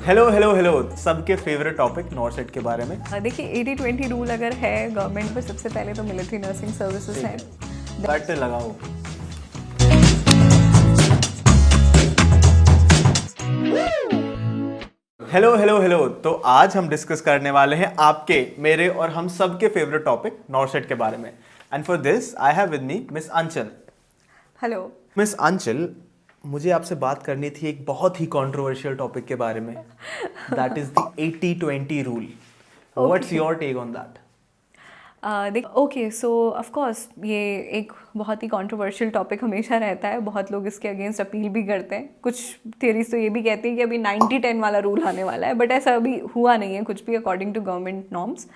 Hello hello hello, सबके favourite topic नॉर्सेट के बारे में। देखिए 80-20 रूल अगर है गवर्नमेंट पर, सबसे पहले तो मिलिट्री नर्सिंग सर्विसेज है। कट लगाओ। हेलो हेलो हेलो, तो आज हम डिस्कस करने वाले हैं आपके, मेरे और हम सबके फेवरेट टॉपिक नॉर्सेट के बारे में। And for this I have with me miss अंचल। हेलो मिस अंचल, मुझे आपसे बात करनी थी एक बहुत ही कंट्रोवर्शियल टॉपिक के बारे में, that is the 80-20 rule. What's your take on that? Okay, so of course ये एक बहुत ही कंट्रोवर्शियल टॉपिक हमेशा रहता है। बहुत लोग इसके अगेंस्ट अपील भी करते हैं। कुछ थियरीज तो ये भी कहती हैं कि अभी 90-10 वाला रूल आने वाला है, बट ऐसा अभी हुआ नहीं है कुछ भी अकॉर्डिंग टू गवर्नमेंट नॉर्म्स।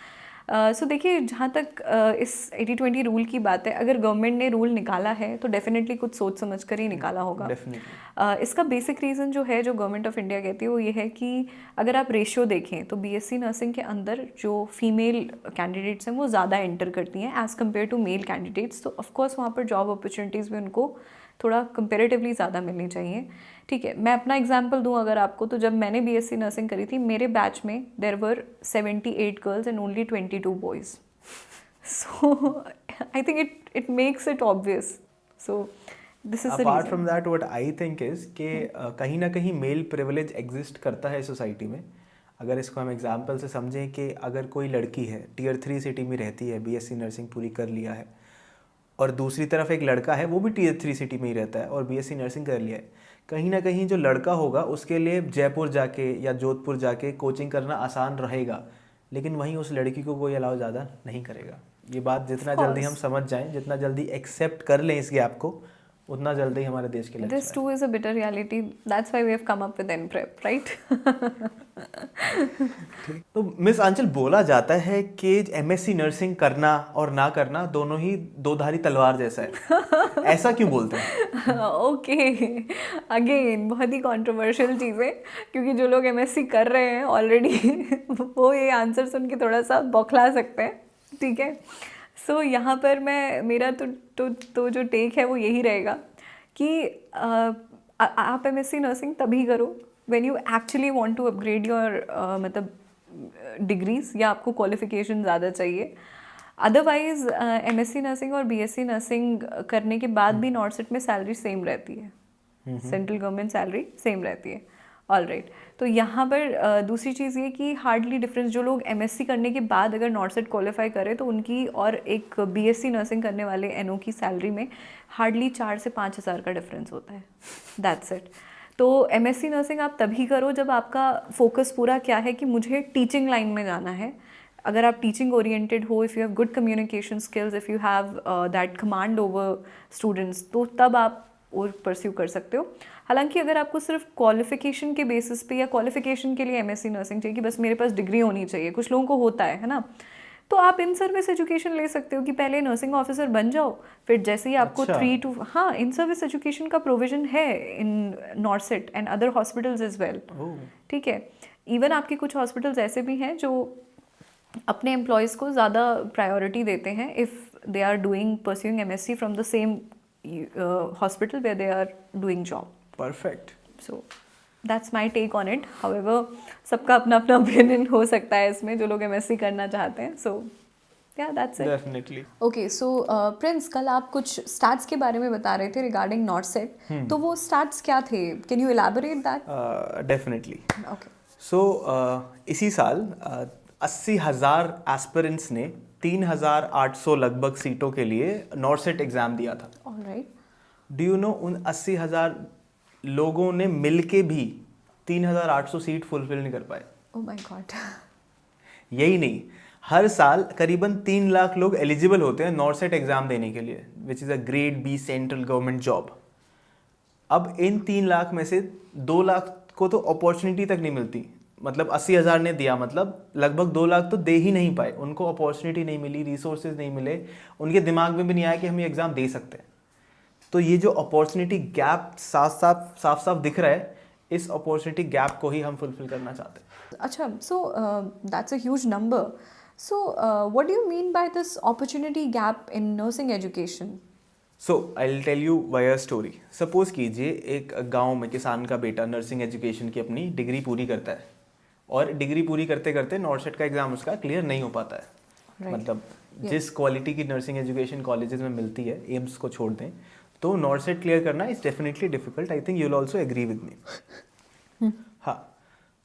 सो देखिए, जहाँ तक इस 80-20 रूल की बात है, अगर गवर्नमेंट ने रूल निकाला है तो डेफिनेटली कुछ सोच समझ कर ही निकाला होगा। इसका बेसिक रीज़न जो है, जो गवर्नमेंट ऑफ इंडिया कहती है, वो ये है कि अगर आप रेशियो देखें तो बीएससी नर्सिंग के अंदर जो फीमेल कैंडिडेट्स हैं वो ज़्यादा एंटर करती हैं as compared to male candidates. तो ऑफकोर्स वहाँ पर जॉब अपॉर्चुनिटीज़ भी उनको थोड़ा कंपेरेटिवली ज़्यादा मिलनी चाहिए। ठीक है, मैं अपना एग्जांपल दूं अगर आपको, तो जब मैंने बीएससी नर्सिंग करी थी, मेरे बैच में there were 78 girls and only 22 boys. So I think it makes it obvious. So this is apart from that, what I think is कि कहीं ना कहीं मेल प्रिविलेज एग्जिस्ट करता है सोसाइटी में। अगर इसको हम एग्जांपल से समझें कि अगर कोई लड़की है, टियर 3 सिटी में रहती है, बीएससी नर्सिंग पूरी कर लिया है, और दूसरी तरफ एक लड़का है, वो भी टियर 3 सिटी में ही रहता है और बीएससी नर्सिंग कर लिया है, कहीं ना कहीं जो लड़का होगा उसके लिए जयपुर जाके या जोधपुर जाके कोचिंग करना आसान रहेगा, लेकिन वहीं उस लड़की को कोई अलाउ ज़्यादा नहीं करेगा। ये बात जितना जल्दी हम समझ जाएं, जितना जल्दी एक्सेप्ट कर लें इस गैप को, उतना जल्दी हमारे देश के लिए This too is a bitter reality. That's why we have come up with NPrep, right? तो मिस आंचल, बोला जाता है कि एमएससी नर्सिंग करना और ना करना दोनों ही दो धारी तलवार जैसा है। ऐसा क्यों बोलते हैं? ओके, अगेन बहुत ही कंट्रोवर्शियल चीज़ है, क्योंकि जो लोग एमएससी कर रहे हैं ऑलरेडी वो ये आंसर सुन के थोड़ा सा बौखला सकते हैं। ठीक है, सो यहाँ पर मेरा तो जो टेक है वो यही रहेगा कि आप एमएससी नर्सिंग तभी करो when you actually want to upgrade your मतलब डिग्रीज, या आपको क्वालिफिकेशन ज़्यादा चाहिए। अदरवाइज एमएससी नर्सिंग और बीएससी नर्सिंग करने के बाद भी नॉर्सेट में सैलरी सेम रहती है, सेंट्रल गवर्नमेंट सैलरी सेम रहती है। ऑल राइट, तो यहाँ पर दूसरी चीज़ ये कि हार्डली डिफरेंस, जो लोग एमएससी करने के बाद अगर नॉर्सेट क्वालिफाई करें तो उनकी और एक बीएससी नर्सिंग करने वाले एनओ की सैलरी में हार्डली 4 से 5 हज़ार का डिफरेंस होता है। That's it. तो एमएससी नर्सिंग आप तभी करो जब आपका फोकस पूरा क्या है कि मुझे टीचिंग लाइन में जाना है। अगर आप टीचिंग ओरिएंटेड हो, if you have good communication skills, if you have that command over students, तो तब आप और परस्यू कर सकते हो। हालांकि अगर आपको सिर्फ क्वालिफिकेशन के बेसिस पे या क्वालिफिकेशन के लिए एमएससी नर्सिंग चाहिए कि बस मेरे पास डिग्री होनी चाहिए, कुछ लोगों को होता है ना, तो आप इन सर्विस एजुकेशन ले सकते हो कि पहले नर्सिंग ऑफिसर बन जाओ, फिर जैसे ही आपको 3 to हाँ, इन सर्विस एजुकेशन का प्रोविजन है in NORCET and other hospitals is well. ठीक है, इवन आपके कुछ हॉस्पिटल्स ऐसे भी हैं जो अपने एम्प्लॉयज़ को ज़्यादा प्रायोरिटी देते हैं if they are doing pursuing MSc from the same hospital where they are doing job. Perfect. So that's my take on it. However, सबका अपना अपना opinion हो सकता है इसमें, जो लोग MSc करना चाहते हैं. So yeah, that's it. Definitely. Okay, so Prince, कल आप कुछ stats के बारे में बता रहे थे regarding NORCET. तो वो stats क्या थे? Can you elaborate that? Definitely. Okay. So इसी साल 80,000 एस्पिरेंट्स ने 3,800 लगभग सीटों के लिए नॉर्सेट एग्जाम दिया था। Alright. डू यू नो, उन 80,000 लोगों ने मिलके भी 3,800 सीट फुलफिल नहीं कर पाए। Oh my God. यही नहीं, हर साल करीबन 3 लाख लोग एलिजिबल होते हैं नॉर्सेट एग्जाम देने के लिए, which is a grade B central government job. अब इन 3 लाख में से 2 लाख को तो अपॉर्चुनिटी तक नहीं मिलती। मतलब 80,000 ने दिया, मतलब लगभग 2 लाख तो दे ही नहीं पाए, उनको अपॉर्चुनिटी नहीं मिली, रिसोर्सेज नहीं मिले, उनके दिमाग में भी नहीं आया कि हम ये एग्ज़ाम दे सकते हैं। तो ये जो अपॉर्चुनिटी गैप साफ साफ दिख रहा है, इस अपॉर्चुनिटी गैप को ही हम फुलफिल करना चाहते हैं। अच्छा, so that's a huge number. So what do you mean by this opportunity gap in nursing education? So I will tell you why a story. Suppose कीजिए एक गांव में किसान का बेटा नर्सिंग एजुकेशन की अपनी डिग्री पूरी करता है, और डिग्री पूरी करते करते नॉर्सेट का एग्ज़ाम उसका क्लियर नहीं हो पाता है। Right. मतलब जिस क्वालिटी की नर्सिंग एजुकेशन कॉलेजेस में मिलती है, एम्स को छोड़ दें, तो नॉर्सेट क्लियर करना is definitely difficult. I think you will also agree with me. हाँ,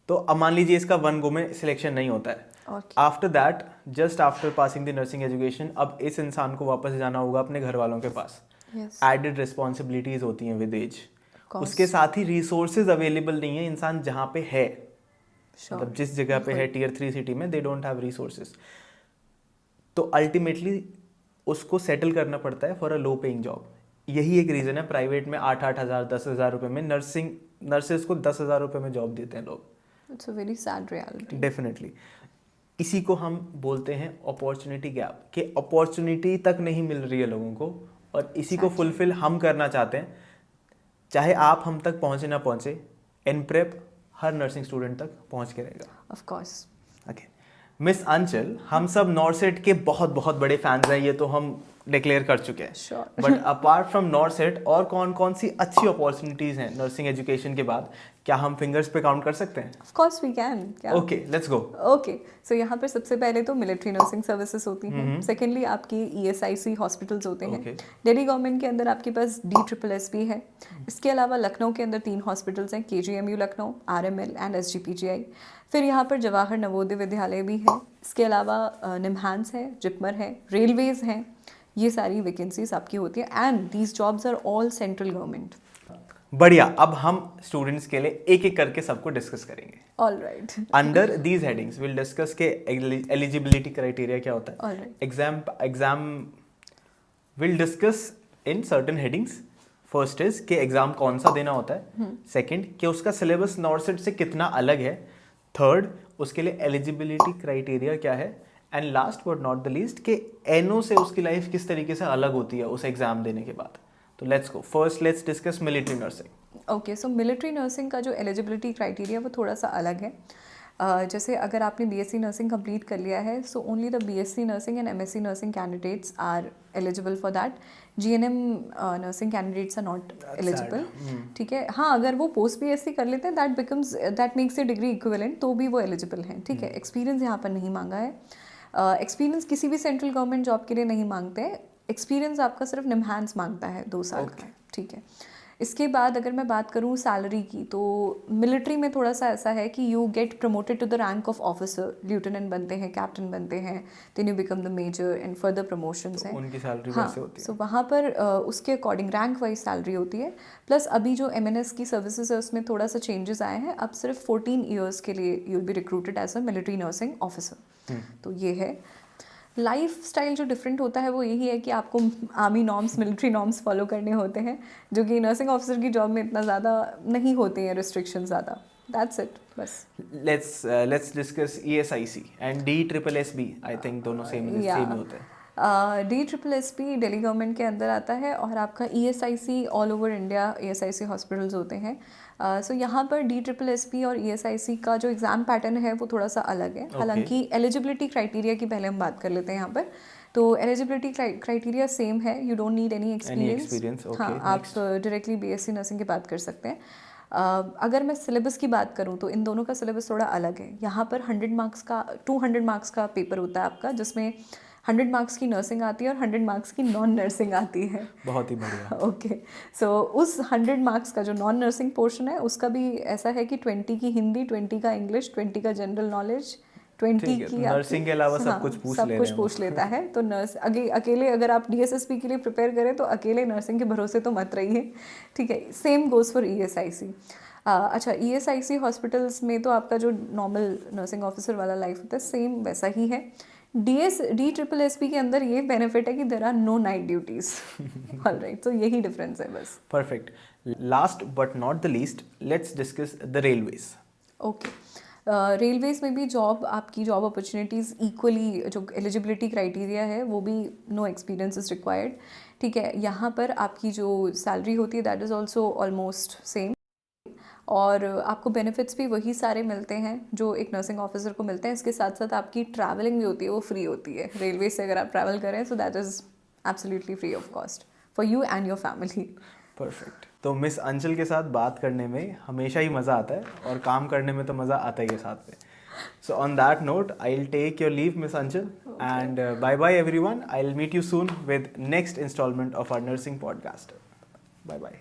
तो अब मान लीजिए इसका 1 गो में सिलेक्शन नहीं होता है। Okay. After that, just after passing the nursing education, अब इस इंसान को वापस जाना होगा अपने घर वालों के पास। Yes. एडेड रिस्पॉन्सिबिलिटीज होती हैं विद एज। course. उसके साथ ही रिसोर्सेज अवेलेबल नहीं है इंसान जहाँ पे है। Sure. मतलब जिस जगह पे है टियर 3 सिटी में, दे डोंट हैव रिसोर्सेज। तो अल्टीमेटली उसको सेटल करना पड़ता है for a low paying job. यही एक रीज़न है प्राइवेट में 8-8 हज़ार 10,000 रुपये में नर्सेज को 10,000 रुपये में जॉब देते हैं लोग। It's a very sad reality. Definitely. इसी को हम बोलते हैं अपॉर्चुनिटी गैप, कि अपॉर्चुनिटी तक नहीं मिल रही है लोगों को, और इसी को फुलफिल हम करना चाहते हैं। चाहे आप हम तक पहुँचे ना पहुँचे, इन प्रेप हर नर्सिंग स्टूडेंट तक पहुँच के रहेगा। Of course. ओके मिस अंचल, हम सब नॉर्सेट के बहुत बहुत बड़े फैंस हैं, ये तो हम डिक्लेयर कर चुके हैं। Sure. बट अपार्ट फ्रॉम नॉर्सेट और कौन कौन सी अच्छी अपॉर्चुनिटीज़ हैं नर्सिंग एजुकेशन के बाद, क्या हम फिंगर्स पे काउंट कर सकते हैं? Of course we can. क्या? Okay let's go. ओके, सो यहाँ पर सबसे पहले तो मिलिट्री नर्सिंग सर्विसेज होती हैं। सेकेंडली आपकी ESIC हॉस्पिटल्स होते हैं। Okay. दिल्ली गवर्नमेंट के अंदर आपके पास DSSS है। इसके अलावा लखनऊ के अंदर 3 हॉस्पिटल्स हैं, KGMU Lucknow, RML and SGPGI। फिर यहाँ पर जवाहर नवोदय विद्यालय भी है। इसके अलावा निम्हांस है, जिपमर है, रेलवेज हैं। ये सारी वैकेंसीज आपकी होती है and these jobs are all central government. बढ़िया, अब हम स्टूडेंट्स के लिए एक एक करके सबको डिस्कस करेंगे। All right. Under these headings will discuss के एलिजिबिलिटी क्राइटेरिया क्या होता है। All right. Exam will discuss in certain headings. First is कि एग्जाम कौन सा देना होता है। सेकंड, कि उसका सिलेबस नॉर्सेट से कितना अलग है। थर्ड, उसके लिए एलिजिबिलिटी क्राइटेरिया क्या है। And last but not the least, कि एनओ से उसकी लाइफ किस तरीके से अलग होती है उस एग्जाम देने के बाद। तो let's go. First let's discuss military nursing. Okay, so military nursing का जो एलिजिबिलिटी क्राइटेरिया वो थोड़ा सा अलग है। जैसे अगर आपने BSc नर्सिंग कंप्लीट कर लिया है, so only the BSc nursing and MSc nursing candidates are eligible for that. GNM nursing candidates are not eligible. ठीक है, हाँ, अगर वो पोस्ट BSc कर लेते हैं that makes a degree equivalent, तो भी वो एलिजिबल हैं। ठीक है, एक्सपीरियंस यहाँ पर नहीं मांगा है। एक्सपीरियंस किसी भी सेंट्रल गवर्नमेंट जॉब के लिए नहीं मांगते हैं। एक्सपीरियंस आपका सिर्फ निम्हांस मांगता है 2 साल का। ठीक है, इसके बाद अगर मैं बात करूँ सैलरी की, तो मिलिट्री में थोड़ा सा ऐसा है कि you get promoted to the rank of officer, lieutenant बनते हैं, कैप्टन बनते हैं, then you become the major and further promotions हैं। उनकी सैलरी हाँ, वैसे होती है। सो वहाँ पर उसके अकॉर्डिंग रैंक वाइज सैलरी होती है। प्लस अभी जो MNS की सर्विसेज है उसमें थोड़ा सा चेंजेस आए हैं। अब सिर्फ 14 ईयर्स के लिए you will be recruited as a military nursing officer. तो ये है। लाइफ स्टाइल जो डिफरेंट होता है वो यही है कि आपको army norms, military norms follow करने होते हैं, जो कि नर्सिंग ऑफिसर की जॉब में इतना ज़्यादा नहीं होते हैं, रिस्ट्रिक्शन ज़्यादा। दैट्स इट, बस। Let's discuss ESIC and DSSB। I think दोनों सेम ही होते हैं। DSSB दिल्ली गवर्नमेंट के अंदर आता है, और आपका ESIC all over India ESIC hospitals होते हैं। सो यहाँ पर DSSB और ESIC का जो एग्ज़ाम पैटर्न है वो थोड़ा सा अलग है। हालांकि एलिजिबिलिटी क्राइटेरिया की पहले हम बात कर लेते हैं यहाँ पर। तो एलिजिबिलिटी क्राइटेरिया सेम है, you don't need any experience. हाँ, आप डायरेक्टली BSc नर्सिंग की बात कर सकते हैं। अगर मैं सिलेबस की बात करूँ तो इन दोनों का सिलेबस थोड़ा अलग है। यहाँ पर 200 मार्क्स का पेपर होता है आपका, जिसमें 100 मार्क्स की नर्सिंग आती है और 100 मार्क्स की नॉन नर्सिंग आती है। बहुत ही बढ़िया। ओके, सो उस 100 मार्क्स का जो नॉन नर्सिंग पोर्शन है उसका भी ऐसा है कि 20 की हिंदी, 20 का इंग्लिश, 20 का जनरल नॉलेज, 20 की नर्सिंग के अलावा सब कुछ पूछ लेता है। तो नर्स अकेले अगर आप DSSB के लिए प्रिपेयर करें तो अकेले नर्सिंग के भरोसे तो मत रहिए। ठीक है, सेम गोज़ फॉर ESIC। अच्छा, ESIC हॉस्पिटल्स में तो आपका जो नॉर्मल नर्सिंग ऑफिसर वाला लाइफ होता है सेम वैसा ही है। DSSB के अंदर ये बेनिफिट है कि there are no night duties. Alright, तो यही डिफरेंस है बस। Perfect. Last but not the least, let's discuss the railways. Okay, railways में भी आपकी जॉब अपॉर्चुनिटीज़ इक्वली, जो एलिजिबिलिटी क्राइटेरिया है वो भी नो एक्सपीरियंस इज रिक्वायर्ड। ठीक है, यहाँ पर आपकी जो सैलरी होती है that is also almost same, और आपको बेनिफिट्स भी वही सारे मिलते हैं जो एक नर्सिंग ऑफिसर को मिलते हैं। इसके साथ साथ आपकी ट्रैवलिंग भी होती है वो फ्री होती है। रेलवे से अगर आप ट्रैवल करें so that is absolutely free of cost for you and your family. Perfect. तो मिस अंचल के साथ बात करने में हमेशा ही मज़ा आता है और काम करने में तो मज़ा आता ही है साथ में। So on that note, I'll take your leave, Miss Anchal, and bye bye everyone. I'll meet you soon with next installment of our nursing podcast. Bye bye.